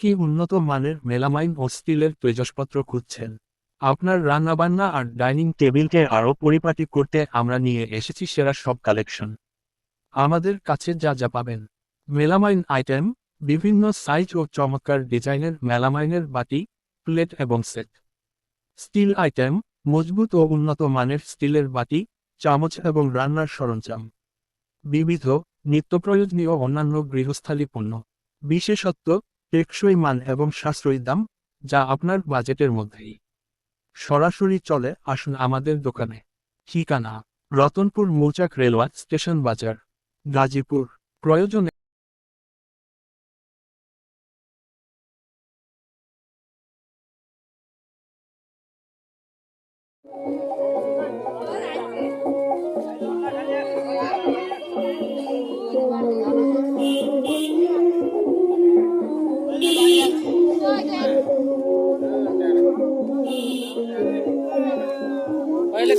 কি উন্নত মানের মেলামাইন ও স্টিলের তৈজসপত্র খুঁজছেন? আপনার রান্নাবান্না আর ডাইনিং টেবিলকে আরও পরিপাটি করতে আমরা নিয়ে এসেছি সেরা সব কালেকশন। আমাদের কাছে যা যা পাবেন: মেলামাইন আইটেম, বিভিন্ন সাইজ ও চমৎকার ডিজাইনের মেলামাইনের বাটি, প্লেট এবং সেট। স্টিল আইটেম, মজবুত ও উন্নত মানের স্টিলের বাটি, চামচ এবং রান্নার সরঞ্জাম। বিবিধ, নিত্যপ্রয়োজনীয় অন্যান্য গৃহস্থালী পণ্য। বিশেষত্ব, টেকসই মান এবং সাশ্রয়ী দাম, যা আপনার বাজেটের মধ্যেই। সরাসরি চলে আসুন আমাদের দোকানে। ঠিকানা: রতনপুর মৌচাক রেলওয়ে স্টেশন বাজার, গাজীপুর। প্রয়োজনে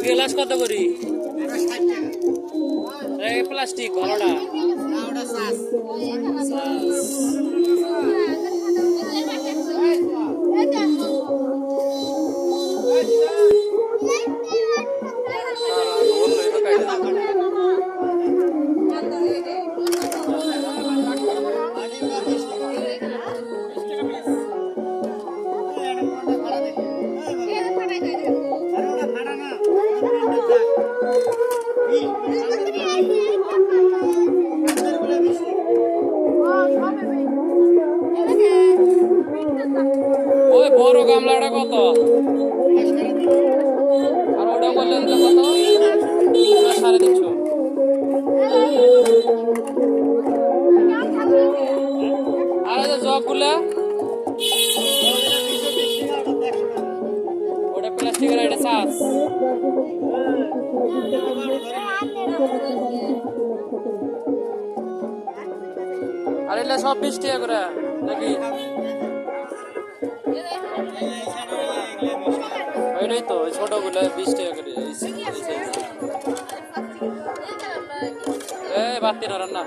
গ্লাস কত করি? প্লাস্টিক ভালোটা। ওই বড় গামলাটা কত? আর ওটা বললেন তো কত? 350। আর ওই জগগুলা ওটা প্লাস্টিকের, এটা সাস। আর এগুলা সব 20 টাকা করে নাকি? ওইটাই তো, ছোটগুলো 20 টাকা করে। বাতি ধরেন না।